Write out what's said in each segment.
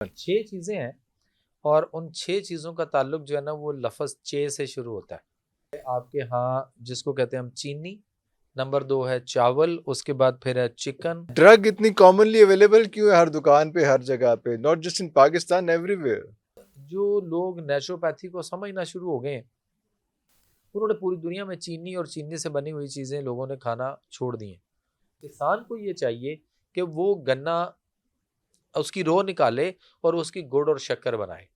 छह चीजें हैं और उन छह चीजों का ताल्लुक जो है ना वो लफ्ज चे से शुरू होता है। आपके यहाँ जिसको कहते हैं हम चीनी, नंबर 2 है चावल, उसके बाद फिर है चिकन। ड्रग इतनी कॉमनली अवेलेबल क्यों है हर दुकान पे, हर जगह पे, not just in Pakistan, everywhere? जो लोग नेचुरोपैथी को समझना शुरू हो गए हैं उन्होंने पूरी दुनिया में चीनी और चीनी से बनी हुई चीजें लोगों ने खाना छोड़ दी हैं। किसान को ये चाहिए कि वो गन्ना उसकी रो निकाले और उसकी गुड़ और शक्कर बनाए।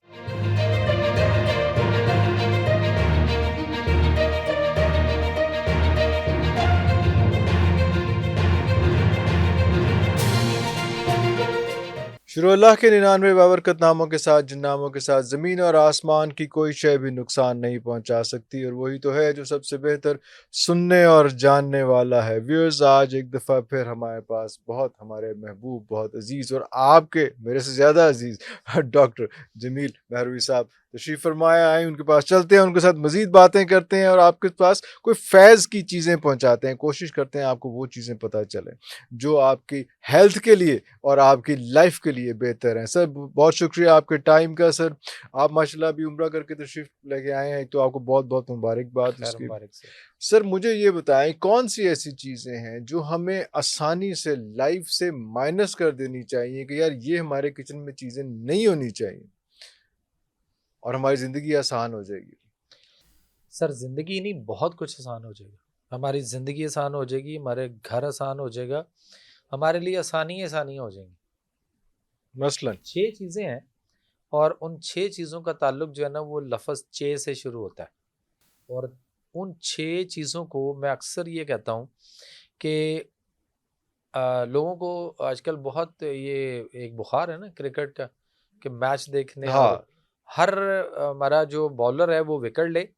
शुरू अल्लाह के 99 बाबरकत नामों के साथ, जिन नामों के साथ ज़मीन और आसमान की कोई शय भी नुकसान नहीं पहुंचा सकती, और वही तो है जो सबसे बेहतर सुनने और जानने वाला है। व्यूअर्स, आज एक दफ़ा फिर हमारे पास बहुत हमारे महबूब, बहुत अजीज़ और आपके मेरे से ज़्यादा अजीज़ डॉक्टर जमील महरवी साहब तशरीफ़ फरमाया आए। उनके पास चलते हैं, उनके साथ मज़ीद बातें करते हैं और आपके पास कोई फैज़ की चीज़ें पहुँचाते हैं। कोशिश करते हैं आपको वो चीज़ें पता चलें जो आपकी हेल्थ के लिए और आपकी लाइफ के लिए बेहतर है। सर, बहुत शुक्रिया आपके टाइम का। सर, आप माशाल्लाह अभी उम्रा करके तशरीफ लेके आए हैं, तो आपको बहुत बहुत मुबारकबाद खैर इसकी। मुबारक से। सर, मुझे ये बताएं कौन सी ऐसी चीज़ें हैं जो हमें आसानी से लाइफ से माइनस कर देनी चाहिए कि यार ये हमारे किचन में चीज़ें नहीं होनी चाहिए और हमारी ज़िंदगी आसान हो जाएगी? सर जिंदगी नहीं, बहुत कुछ आसान हो जाएगा। हमारी जिंदगी आसान हो जाएगी, हमारे घर आसान हो जाएगा, हमारे लिए आसानी हो जाएंगी। मसलन? छह चीजें हैं और उन छह चीजों का ताल्लुक जो है ना वो लफ्ज चे से शुरू होता है। और उन छह चीजों को मैं अक्सर ये कहता हूँ कि लोगों को आजकल बहुत ये एक बुखार है ना क्रिकेट का, कि मैच देखने और हाँ। हर हमारा जो बॉलर है वो विकेट ले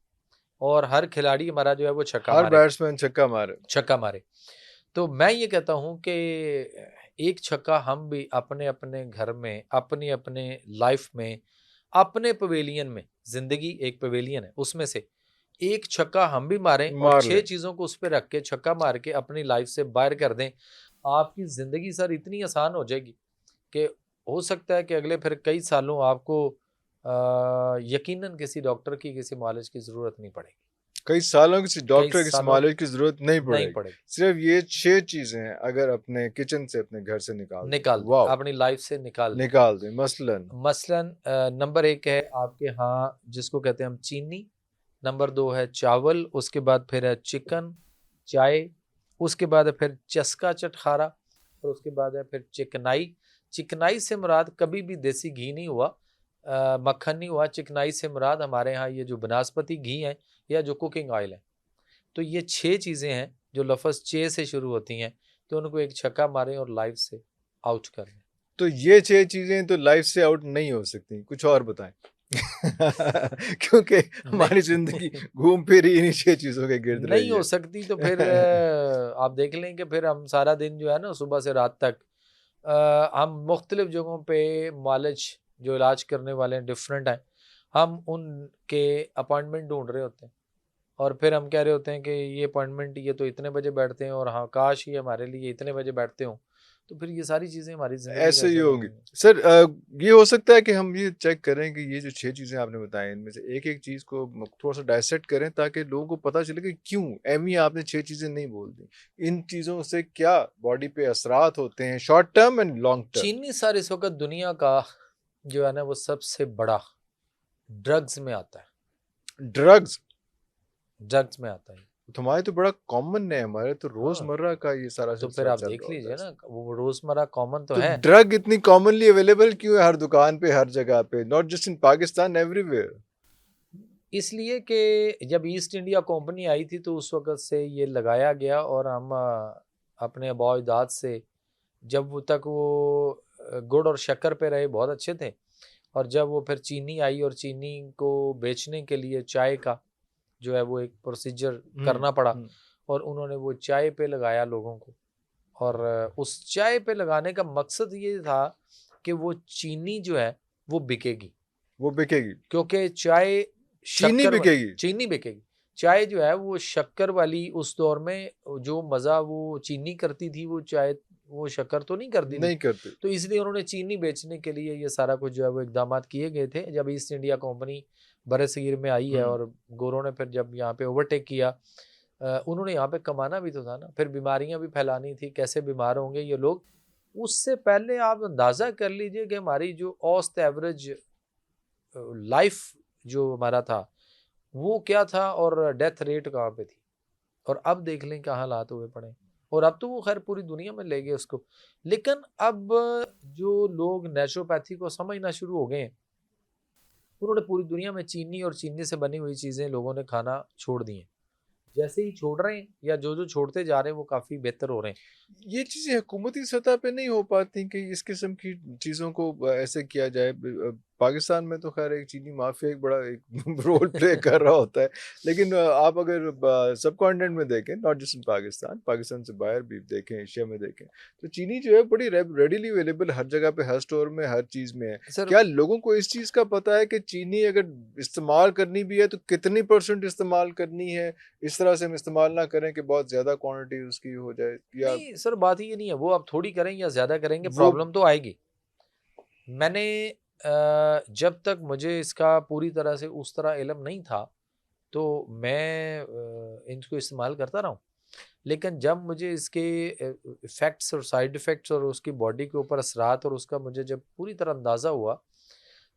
और हर खिलाड़ी हमारा जो है वो हर बैट्समैन छक्का मारे। तो मैं ये कहता हूँ कि एक छक्का हम भी अपने अपने घर में, अपनी अपने लाइफ में, अपने पवेलियन में, जिंदगी एक पवेलियन है उसमें से एक छक्का हम भी मारें और मार छह लें। चीजों को उस पर रख के छक्का मार के अपनी लाइफ से बाहर कर दें। आपकी जिंदगी सर इतनी आसान हो जाएगी कि हो सकता है कि अगले फिर कई सालों आपको यकीनन किसी डॉक्टर की, किसी मालिश की जरूरत नहीं पड़ेगी। कई सालों किसी कई डॉक्टर की सालों मालिश की जरूरत नहीं नहीं पड़ेगी। पड़ेगी। सिर्फ ये 6 चीजें हैं, अगर अपने किचन से, अपने घर से निकाल दें निकाल तो दें, वाह, अपनी लाइफ से निकाल दें। निकाल दें। मसलन? मसलन नंबर 1 है आपके यहाँ जिसको कहते हैं हम चीनी, नंबर 2 है चावल, उसके बाद फिर है चिकन, चाय, उसके बाद है फिर चस्का चटखारा और उसके बाद है फिर चिकनाई। चिकनाई से मुराद कभी भी देसी घी नहीं हुआ, मक्खन नहीं हुआ। चिकनाई से मुराद हमारे यहाँ ये जो बनस्पति घी है या जो कुकिंग ऑयल है। तो ये 6 चीज़ें हैं जो लफ्ज़ चे से शुरू होती हैं, तो उनको एक छक्का मारें और लाइफ से आउट कर दें। तो ये 6 चीजें तो लाइफ से आउट नहीं हो सकती, कुछ और बताएं। क्योंकि हमारी जिंदगी नहीं घूम फिर ही इन्हीं 6 चीजों के गिर्द नहीं रही हो है। सकती तो फिर आप देख लें कि फिर हम सारा दिन जो है ना सुबह से रात तक हम मुख्तलिफ जगहों पे मालिज जो इलाज करने वाले हैं डिफरेंट हैं, हम उनके अपॉइंटमेंट ढूंढ रहे होते हैं और फिर हम कह रहे होते हैं कि ये अपॉइंटमेंट ये तो इतने बजे बैठते हैं और हाँ काश ये हमारे लिए इतने बजे बैठते हों। तो फिर ये सारी चीज़ें हमारी ज़िंदगी का ऐसे ही हिस्सा नहीं होगी। होंगी। सर, ये हो सकता है कि हम ये चेक करें कि ये जो 6 चीज़ें आपने बताई, इनमें से एक-एक चीज़ को थोड़ा-सा डाइसेक्ट करें ताकि लोगों को पता चले कि क्यों? एमी आपने 6 चीज़ें नहीं बोल दी। इन चीज़ों से क्या बॉडी पे असरात होते हैं, short term and long term? चीनी सर इस वक्त दुनिया का जो है ना वो सबसे बड़ा ड्रग्स में आता है। ड्रग्स? ड्रग्स में आता है। तो हमारे तो बड़ा कॉमन है, हमारे तो हाँ, रोज़मर्रा का ये सारा तो फिर सिलसिला आप चल देख रहा होता है। लीजिए ना वो रोजमर्रा कॉमन तो तो है। ड्रग इतनी कॉमनली अवेलेबल क्यों है हर दुकान पे, हर जगह पे, not just in Pakistan, everywhere? इसलिए कि जब ईस्ट इंडिया कंपनी आई थी तो उस वक्त से ये लगाया गया और हम अपने आबा अजदाद से जब वो तक वो गुड़ और शक्कर पे रहे बहुत अच्छे थे। और जब वो फिर चीनी आई और चीनी को बेचने के लिए चाय का जो है वो एक प्रोसीजर हुँ, करना पड़ा हुँ। और उन्होंने वो चाय पे लगाया लोगों को। और उस चाय पे लगाने का मकसद ये था कि वो चीनी जो है वो बिकेगी, वो बिकेगी, क्योंकि चाय चीनी शक्कर बिकेगी। चीनी बिकेगी। चाय जो है वो शक्कर वाली उस दौर में जो मज़ा वो चीनी करती थी वो चाय वो शक्कर तो नहीं करती थी, नहीं करते। तो इसलिए उन्होंने चीनी बेचने के लिए ये सारा कुछ जो है वो इकदाम किए गए थे। जब ईस्ट इंडिया कंपनी बरसगीर में आई है और गोरों ने फिर जब यहाँ पे ओवरटेक किया, उन्होंने यहाँ पे कमाना भी तो था ना, फिर बीमारियां भी फैलानी थी, कैसे बीमार होंगे ये लोग। उससे पहले आप अंदाजा कर लीजिए कि हमारी जो औसत एवरेज लाइफ जो हमारा था वो क्या था और डेथ रेट कहाँ पे थी, और अब देख लें क्या हालात हुए पड़े। और अब तो वो खैर पूरी दुनिया में ले गए उसको, लेकिन अब जो लोग नेचुरोपैथी को समझना शुरू हो गए हैं, उन्होंने पूरी दुनिया में चीनी और चीनी से बनी हुई चीज़ें लोगों ने खाना छोड़ दी हैं। जैसे ही छोड़ रहे हैं या जो जो छोड़ते जा रहे हैं वो काफ़ी बेहतर हो रहे हैं। ये चीज़ें हुकूमती सतह पे नहीं हो पाती कि इस किस्म की चीज़ों को ऐसे किया जाए। पाकिस्तान में तो खैर एक चीनी माफिया एक बड़ा एक रोल प्ले कर रहा होता है, लेकिन आप अगर सब कॉन्टिनेंट में देखें, not just in Pakistan, Pakistan से बाहर भी देखें, एशिया में देखें, तो चीनी जो है बड़ी रेडिली अवेलेबल हर जगह पे, हर स्टोर में, हर चीज़ में है। सर क्या लोगों को इस चीज़ का पता है कि चीनी अगर इस्तेमाल करनी भी है तो कितनी % इस्तेमाल करनी है? इस तरह से हम इस्तेमाल ना करें कि बहुत ज़्यादा क्वांटिटी उसकी हो जाए, या नहीं सर, बात ये नहीं है वो आप थोड़ी करें या ज़्यादा करेंगे, वो प्रॉब्लम तो आएगी। मैंने जब तक मुझे इसका पूरी तरह से उस तरह इल्म नहीं था तो मैं इनको इस्तेमाल करता रहा हूँ। लेकिन जब मुझे इसके इफ़ेक्ट्स और साइड इफ़ेक्ट्स और उसकी बॉडी के ऊपर असरात और उसका मुझे जब पूरी तरह अंदाज़ा हुआ,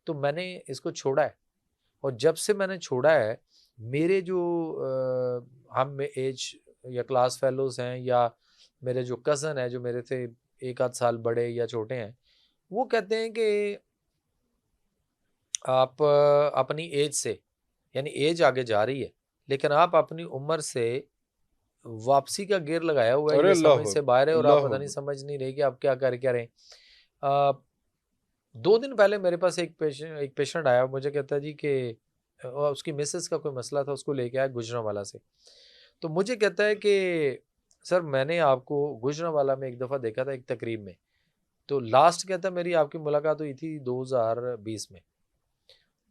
तो मैंने इसको छोड़ा है। और जब से मैंने छोड़ा है, मेरे जो हम में एज या क्लास फेलोज़ हैं या मेरे जो कज़न हैं जो मेरे से 1 आध साल बड़े या छोटे हैं, वो कहते हैं कि आप अपनी एज से, यानी एज आगे जा रही है, लेकिन आप अपनी उम्र से वापसी का गियर लगाया हुआ है, अरे ये अल्लाह समझ से बाहर है और आप अल्लाह पता नहीं समझ नहीं रहे कि आप क्या कर क्या रहे हैं। अ, 2 दिन पहले मेरे पास एक पेशेंट आया, मुझे कहता है जी कि उसकी मिसेस का कोई मसला था, उसको लेके आया गुजरांवाला से। तो मुझे कहता है कि सर मैंने आपको गुजरांवाला में एक दफ़ा देखा था एक तकरीब में, तो लास्ट कहता है मेरी आपकी मुलाकात हुई थी 2020 में,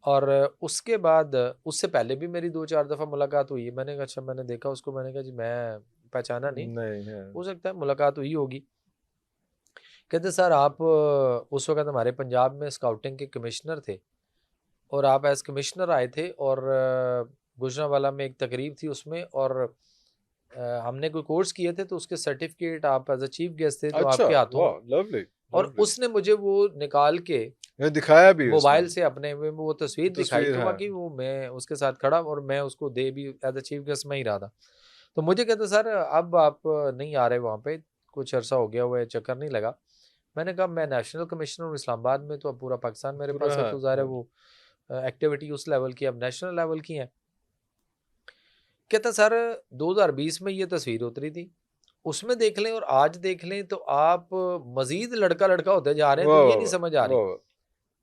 और उसके बाद उससे पहले भी मेरी 2-4 दफ़ा मुलाकात हुई है। मैंने कहा अच्छा, मैंने देखा उसको, मैंने कहा जी मैं पहचाना नहीं, नहीं है। हो सकता है मुलाकात हुई होगी। कहते सर आप उस वक़्त हमारे पंजाब में स्काउटिंग के कमिश्नर थे और आप एज़ कमिश्नर आए थे और गुजरांवाला में एक तकरीब थी उसमें, और हमने कोई कोर्स किए थे तो उसके सर्टिफ़िकेट आप एज़ अ चीफ गेस्ट थे तो अच्छा, आपके हाथों, वाह! लवली, और लवली। उसने मुझे वो निकाल के ये दिखाया भी है उसने, मोबाइल से अपने में वो तस्वीर दिखाई, तस्वीर तो है। वाक़ई वो मैं उसके साथ खड़ा और मैं उसको दे भी एज़ अ चीफ गेस्ट मैं ही रहा था। तो मुझे कहते सर अब आप नहीं आ रहे वहाँ पे, कुछ अरसा हो गया हुआ है, चक्कर नहीं लगा। मैंने कहा मैं नेशनल कमिश्नर हूँ इस्लामाबाद में, तो अब पूरा पाकिस्तान मेरे पूरा पास है, है, तो ज़ाहिर है हाँ। वो एक्टिविटी उस लेवल की अब नेशनल लेवल की है। कहता सर 2020 में ये तस्वीर उतरी थी, उसमें देख लें और आज देख लें तो आप मज़ीद लड़का-लड़का होते जा रहे हैं, तो वाह, ये वाह, नहीं वाह! समझ आ रही। वाह, वाह!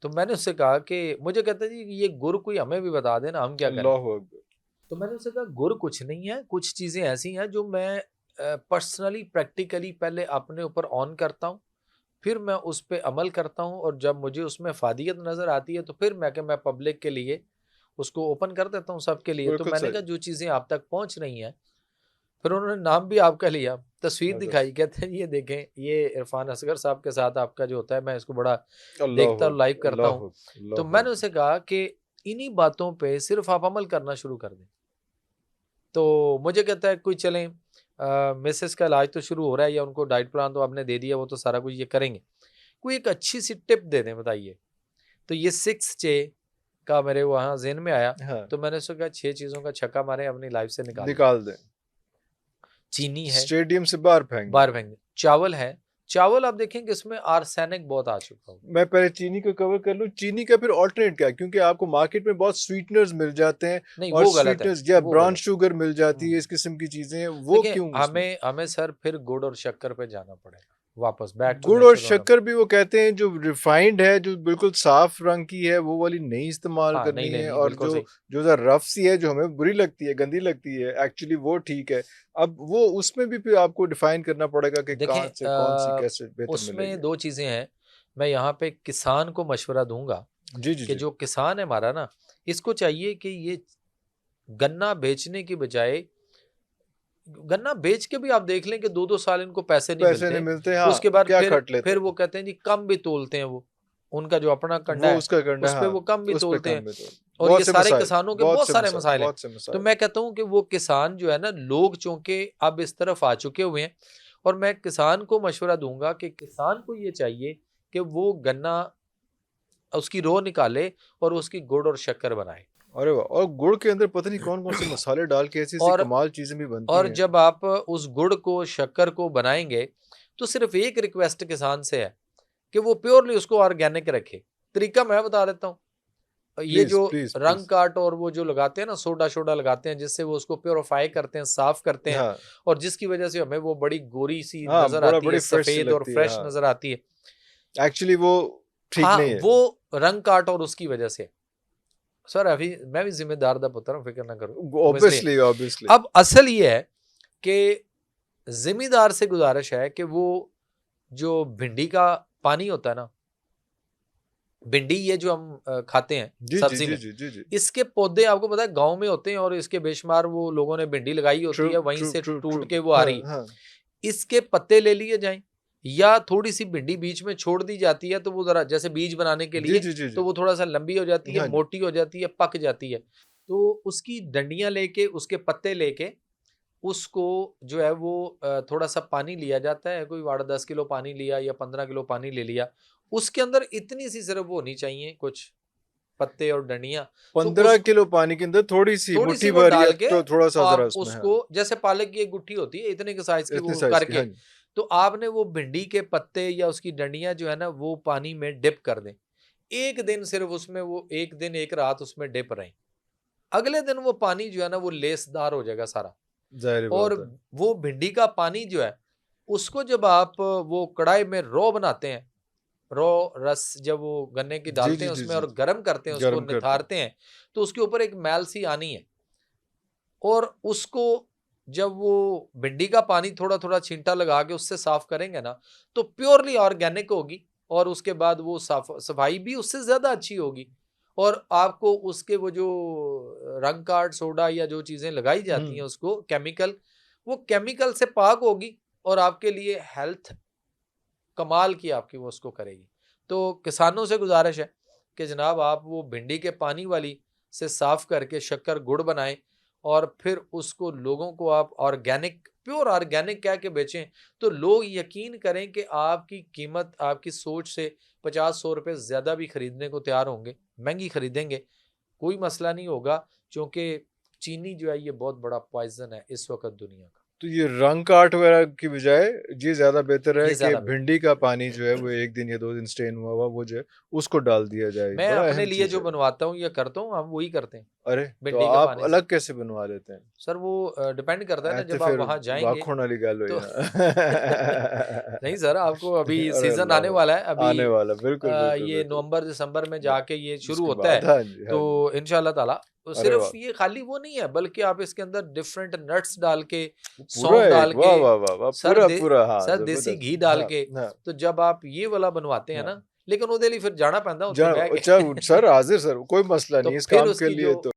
तो मैंने उससे कहा कि मुझे कहता है जी ये गुर कोई हमें भी बता देना, हम क्या करें? अल्लाहू अकबर! तो मैंने उससे कहा गुर कुछ नहीं है, कुछ चीज़ें ऐसी हैं जो मैं पर्सनली प्रैक्टिकली पहले अपने ऊपर ऑन करता हूँ, फिर मैं उस पे अमल करता हूँ और जब मुझे उसमें फ़ायदियत नज़र आती है तो फिर मैं पब्लिक के लिए उसको ओपन कर देता हूँ सबके लिए। तो बिल्कुल मैंने सही। कहा जो चीज़ें आप तक पहुँच रही हैं, फिर उन्होंने नाम भी आपका लिया, तस्वीर दिखाई, ज़बरदस्त। कहते हैं ये देखें ये इरफ़ान असगर साहब के साथ आपका जो होता है, मैं इसको बड़ा देखता अल्लाहू और लाइक अकबर! करता हूँ। अल्लाहू अकबर! तो अल्लाहू मैंने अकबर! उसे कहा कि इन्हीं बातों पे सिर्फ़ आप अमल करना शुरू कर दें। तो मुझे कहता है कोई चलें, मिसेज़ का इलाज तो शुरू हो रहा है या उनको डाइट प्लान तो आपने दे दिया, वो तो सारा कुछ ये करेंगे। कोई एक अच्छी-सी टिप दे दें बताइए। तो ये 6 जे का मेरे वहाँ ज़हन में आया, हाँ, तो मैंने उसको कहा 6 चीज़ों का छक्का मारें, अपनी लाइफ़ से निकाल दें। निकाल दें। चीनी है, स्टेडियम से बाहर फेंक दें। बाहर फेंक दें। चावल है, चावल आप देखेंगे उसमें आर्सेनिक बहुत आ चुका होगा। मैं पहले चीनी को कवर कर लूँ, चीनी का फिर अल्टरनेट क्या है? क्योंकि आपको मार्केट में बहुत स्वीटनर्स मिल जाते हैं, नहीं और वो गलत है, स्वीटनर्स या वो ब्राउन गलत। शुगर मिल जाती है, हुँ। इस किस्म की चीज़ें, वो देखिए क्यों उसमें? हमें हमें सर फिर गुड़ और शक्कर पे जाना पड़ेगा, वापस बैक टू गुड़ और नेचुरल होना। शक्कर भी वो कहते हैं जो रिफाइंड है, जो बिल्कुल साफ रंग की है, वो वाली नहीं इस्तेमाल हाँ, नहीं करनी है, लेनी, और बिल्कुल जो सही। जो ज़रा रफ सी है, जो हमें बुरी लगती है, गंदी लगती है, एक्चुअली वो ठीक है। अब वो उसमें भी फिर आपको डिफाइन करना पड़ेगा कि देखें कहाँ से कौन-सी कैसे बेहतर उसमें मिलेगी। 2 चीज़ें हैं, मैं यहाँ पे किसान को मशवरा दूँगा जी, जी, कि जी। जो किसान है हमारा ना, इसको चाहिए कि ये गन्ना बेचने की बजाय गन्ना बेच के भी आप देख लें कि 2-2 साल इनको पैसे नहीं पैसे नहीं मिलते। मिलते, हाँ, उसके बाद क्या खट लेते फिर हैं। वो कहते हैं जी कम भी तोलते हैं वो। उनका जो अपना कंडा वो है, उसका कंडा, उस पे हाँ, वो कम भी उस पे तोलते कम हैं। में तो और ये सारे किसानों के बहुत सारे मसाइल हैं। बहुत से तो मसाइल। मैं कहता हूँ कि वो किसान जो है ना, लोग चूंकि अब इस तरफ आ चुके हुए हैं, और मैं किसान को मशवरा दूंगा कि किसान को ये चाहिए कि वो गन्ना उसकी रो निकाले और उसकी गुड़ और शक्कर बनाए। अरे वाह! और गुड़ के अंदर पता नहीं कौन-कौन से मसाले डाल के ऐसी-ऐसी और कमाल चीज़ें भी बनती और हैं। जब आप उस गुड़ को, शक्कर को बनाएंगे, तो सिर्फ एक रिक्वेस्ट किसान से है कि वो प्योरली उसको ऑर्गेनिक रखे। तरीका मैं बता देता हूँ। ये प्लीज़, जो प्लीज़, रंग प्लीज़। काट और वो जो लगाते हैं ना, सोडा लगाते हैं, जिससे वो उसको प्योरीफाई करते हैं, साफ करते हैं, हाँ, और जिसकी वजह से हमें वो बड़ी गोरी सी हाँ, नजर आती है, बड़ी फ्रेश सी सफेद और लगती है, फ्रेश हाँ। नजर आती है। एक्चुअली वो ठीक हाँ, नहीं है। वो रंग काट और उसकी वजह से। सर अभी मैं भी जिम्मेदार दा पुत्र हूं, फिक्र ना करो, वो इसलिए। Obviously, obviously. अब असल ये है कि जिम्मेदार से गुजारिश है कि वो जो भिंडी का पानी होता है ना, भिंडी ये जो हम खाते हैं जी, जी, सब्जी जी, में, जी, जी, जी। इसके पौधे आपको पता है गांव में होते हैं, और इसके बेशुमार वो लोगों ने भिंडी लगाई ट्रू, होती है, वहीं ट्रू, से ट्रू, ट्रू। टूट के वो आ हाँ, रही है। हाँ। इसके पत्ते ले लिए जाएं, या थोड़ी सी भिंडी बीच में छोड़ दी जाती है, तो वो जरा जैसे बीज बनाने के जी, लिए, जी, जी, तो जी। वो थोड़ा सा लंबी हो जाती है, हाँ जी। मोटी हो जाती है, पक जाती है। तो उसकी डंडियां लेके, उसके पत्ते लेके, उसको जो है वो थोड़ा सा पानी लिया जाता है, कोई 8-10 किलो पानी लिया या 15 किलो पानी ले लिया, उसके अंदर इतनी सी सिर्फ वो होनी चाहिए कुछ पत्ते और डंडियां, तो 15 उस किलो पानी के अंदर थोड़ी-सी थोड़ी सी मुट्ठी वो भर या डाल के तो थोड़ा-सा ज़रा आप उसमें, हाँ। उसको, जैसे पालक की एक गुट्ठी होती है इतने के साइज की, इतनी वो साइज़ की, करके, हाँ जी। तो आपने वो भिंडी के पत्ते या उसकी डंडियां जो है ना, वो पानी में डिप कर दें। एक दिन सिर्फ उसमें, वो एक दिन एक रात उसमें डिप रहें। अगले दिन वो पानी जो है ना, वो लेसदार हो जाएगा सारा। ज़ाहिर-सी और बात है। वो भिंडी का पानी जो है, उसको जब आप वो कढ़ाई में रॉ बनाते हैं, रॉ रस जब वो गन्ने की जी, डालते जी, हैं जी, उसमें जी। और गर्म करते हैं, उसको गरम करते हैं। निथारते हैं, तो उसके ऊपर एक मैल सी आनी है। और उसको जब वो भिंडी का पानी थोड़ा थोड़ा छींटा लगा के उससे साफ करेंगे ना, तो प्योरली ऑर्गेनिक होगी, और उसके बाद वो सफाई भी उससे ज्यादा अच्छी होगी। और आपको उसके वो जो रंग कार्ड सोडा या जो चीजें लगाई जाती हैं, हुँ। उसको केमिकल, वो केमिकल से पाक होगी, और आपके लिए हेल्थ कमाल की आपकी वो उसको करेगी। तो किसानों से गुजारिश है कि जनाब आप वो भिंडी के पानी वाली से साफ करके शक्कर गुड़ बनाएं, और फिर उसको लोगों को आप ऑर्गेनिक, प्योर ऑर्गेनिक कह के बेचें, तो लोग यकीन करें कि आपकी कीमत आपकी सोच से 50-100 रुपए ज्यादा भी खरीदने को तैयार होंगे, महंगी खरीदेंगे, कोई मसला नहीं होगा। क्योंकि चीनी जो है ये बहुत बड़ा पॉइजन है इस वक्त दुनिया का। तो ये रंग काट वगैरह की बजाय ये ज़्यादा बेहतर है ये कि ज्यादा बेहतर। भिंडी का पानी जो है वो 1 दिन या 2 दिन स्टेन हुआ हुआ वो जो है उसको डाल दिया जाए। मैं बड़ा अपने अहम लिए चीज़ जो है। बनवाता हूँ या करता हूँ, हम वही करते हैं अरे! तो भिंडी के आप पानी से। अलग कैसे बनवा लेते हैं? सर वो डिपेंड करता है ना, ਇਹ ਤੇ जब आप ਫਿਰ वहां जाएंगे वाखों वाली गल हुई तो ना। नहीं सर, आपको अभी अरे सीजन अल्लाह आने वाह! वाला है अभी। आने वाला, बिल्कुल, बिल्कुल, ये बिल्कुल। नवंबर दिसंबर में ब जाके ये शुरू उसके होता है। बाद हाँ जी, हाँ तो जी। इंशाल्लाह ताला, तो अरे सिर्फ वाह! ये खाली वो नहीं है, बल्कि आप इसके अंदर डिफरेंट नट्स डाल के, पूरा सौंफ एक डाल के, वाह, वाह, वाह, वाह! सर पूरा, पूरा हाँ, सर देसी ज़बरदस्त। घी डाल हाँ, के, हाँ, तो जब आप ये वाला बनवाते हैं हाँ। ना, लेकिन ਉਹਦੇ ਲਈ फिर जाना पैंदा जा उत्ते बह के अच्छा सर हाज़िर सर, कोई मसला तो नहीं, इस फिर काम के उसकी जो लिए तो